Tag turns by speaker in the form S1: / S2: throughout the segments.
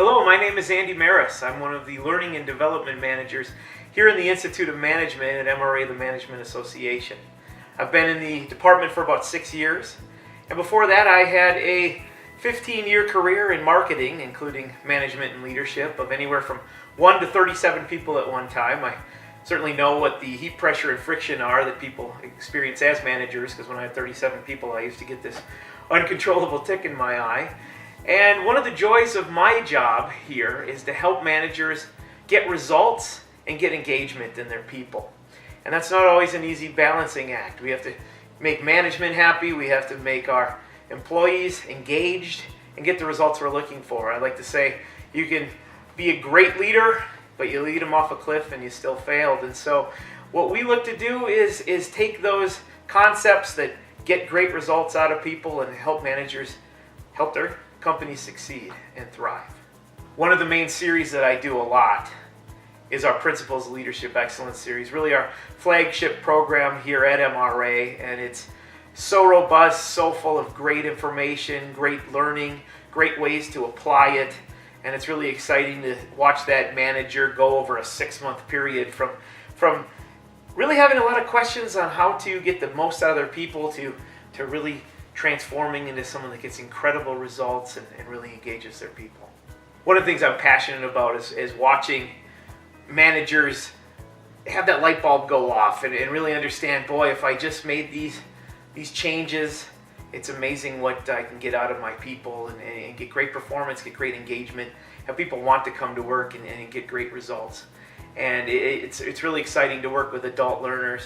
S1: Hello, my name is Andy Marris. I'm one of the Learning and Development Managers here in the Institute of Management at MRA, the Management Association. I've been in the department for about 6 years, and before that I had a 15-year career in marketing, including management and leadership, of anywhere from 1 to 37 people at one time. I certainly know what the heat, pressure, and friction are that people experience as managers, because when I had 37 people I used to get this uncontrollable tick in my eye. And one of the joys of my job here is to help managers get results and get engagement in their people. And that's not always an easy balancing act. We have to make management happy, we have to make our employees engaged and get the results we're looking for. I like to say you can be a great leader, but you lead them off a cliff and you still failed. And so what we look to do is take those concepts that get great results out of people and help managers help their companies succeed and thrive. One of the main series that I do a lot is our Principles of Leadership Excellence series, really our flagship program here at MRA, and it's so robust, so full of great information, great learning, great ways to apply it, and it's really exciting to watch that manager go over a 6-month period from really having a lot of questions on how to get the most out of their people to really transforming into someone that gets incredible results and really engages their people. One of the things I'm passionate about is watching managers have that light bulb go off and really understand, boy, if I just made these changes, it's amazing what I can get out of my people and get great performance, get great engagement, have people want to come to work and get great results. And it's really exciting to work with adult learners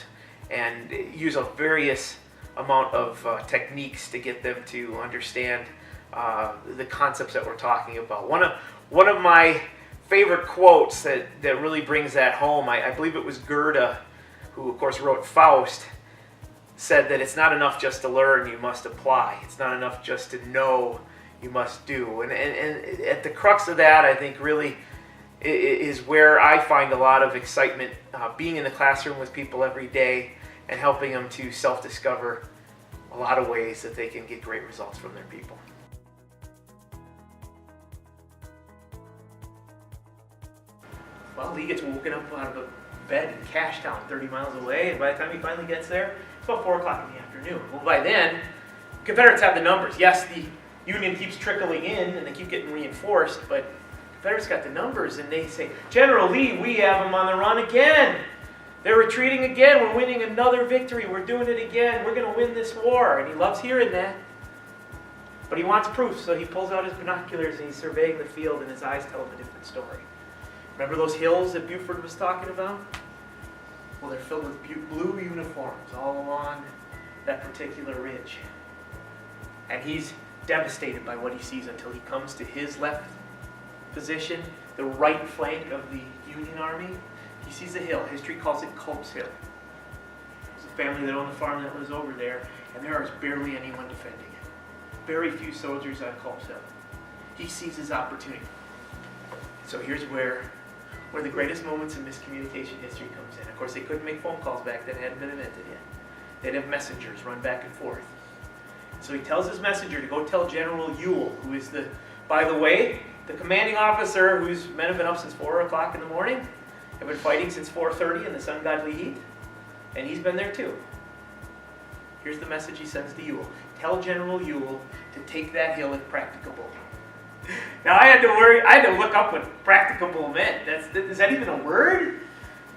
S1: and use a various amount of techniques to get them to understand the concepts that we're talking about. One of my favorite quotes that really brings that home, I believe it was Goethe, who of course wrote Faust, said that it's not enough just to learn, you must apply. It's not enough just to know, you must do. And at the crux of that, I think really is where I find a lot of excitement, being in the classroom with people every day and helping them to self-discover a lot of ways that they can get great results from their people. Well, Lee gets woken up out of a bed in Cashtown, 30 miles away, and by the time he finally gets there, it's about 4 o'clock in the afternoon. Well, by then, Confederates have the numbers. Yes, the Union keeps trickling in, and they keep getting reinforced, but Confederates got the numbers, and they say, General Lee, we have them on the run again. They're retreating again. We're winning another victory. We're doing it again. We're going to win this war. And he loves hearing that. But he wants proof, so he pulls out his binoculars and he's surveying the field, and his eyes tell him a different story. Remember those hills that Buford was talking about? Well, they're filled with blue uniforms all along that particular ridge. And he's devastated by what he sees until he comes to his left position, the right flank of the Union Army. He sees a hill. History calls it Culp's Hill. There's a family that owned the farm that was over there, and there is barely anyone defending it. Very few soldiers on Culp's Hill. He sees his opportunity. So here's where the greatest moments in miscommunication history comes in. Of course, they couldn't make phone calls back then, hadn't been invented yet. They'd have messengers run back and forth. So he tells his messenger to go tell General Ewell, who is by the way, the commanding officer whose men have been up since 4 o'clock in the morning, have been fighting since 4:30 in this ungodly heat, and he's been there too. Here's the message he sends to Ewell. Tell General Ewell to take that hill if practicable. Now I had to look up what practicable meant. Is that even a word?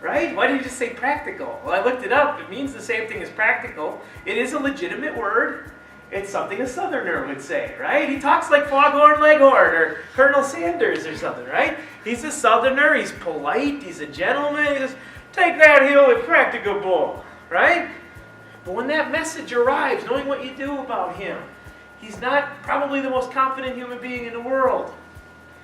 S1: Right? Why did you just say practical? Well, I looked it up. It means the same thing as practical. It is a legitimate word. It's something a Southerner would say, right? He talks like Foghorn Leghorn or Colonel Sanders or something, right? He's a Southerner, he's polite, he's a gentleman, he says, take that hill if practicable, right? But when that message arrives, knowing what you do about him, he's not probably the most confident human being in the world.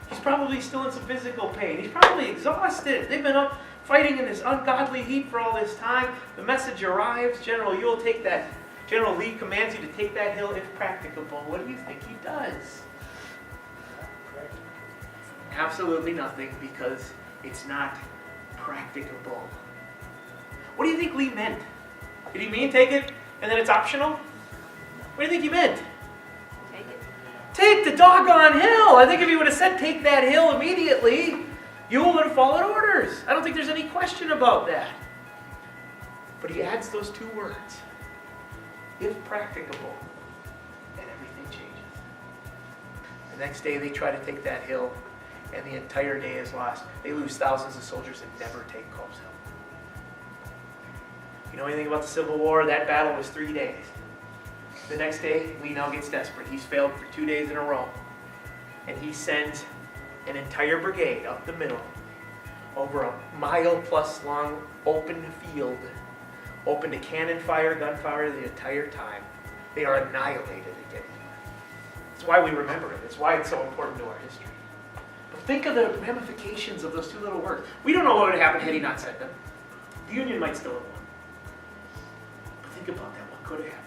S1: He's probably still in some physical pain. He's probably exhausted. They've been up fighting in this ungodly heat for all this time. The message arrives, General Lee commands you to take that hill if practicable. What do you think he does? Absolutely nothing, because it's not practicable. What do you think Lee meant? Did he mean take it and then it's optional? What do you think he meant?
S2: Take it.
S1: Take the doggone hill. I think if he would have said take that hill immediately, you would have followed orders. I don't think there's any question about that. But he adds those two words, if practicable, and everything changes. The next day they try to take that hill, and the entire day is lost. They lose thousands of soldiers and never take Culp's Hill. You know anything about the Civil War? That battle was 3 days. The next day, Lee now gets desperate. He's failed for 2 days in a row. And he sends an entire brigade up the middle, over a mile-plus long open field, open to cannon fire, gunfire the entire time. They are annihilated at Gettysburg. That's why we remember it. It's why it's so important to our history. But think of the ramifications of those two little words. We don't know what would have happened had he not said them. The Union might still have won. But think about that. What could have happened?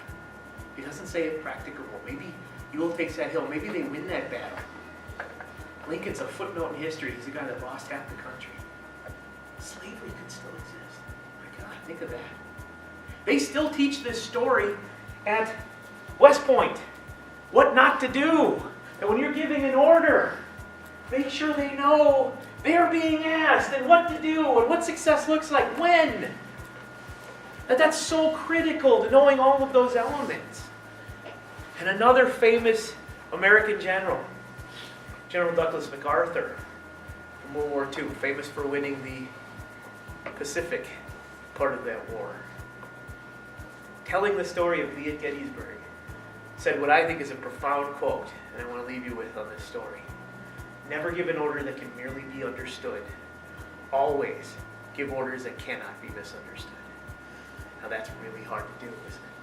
S1: He doesn't say it practicable. Maybe Ewell takes that hill. Maybe they win that battle. Lincoln's a footnote in history. He's the guy that lost half the country. Slavery could still exist. My God, think of that. They still teach this story at West Point. What not to do. And when you're giving an order, make sure they know they're being asked and what to do and what success looks like when. That's so critical to knowing all of those elements. And another famous American general, General Douglas MacArthur from World War II, famous for winning the Pacific part of that war. Telling the story of Lee at Gettysburg, said what I think is a profound quote, and I want to leave you with on this story. Never give an order that can merely be understood. Always give orders that cannot be misunderstood. Now that's really hard to do, isn't it?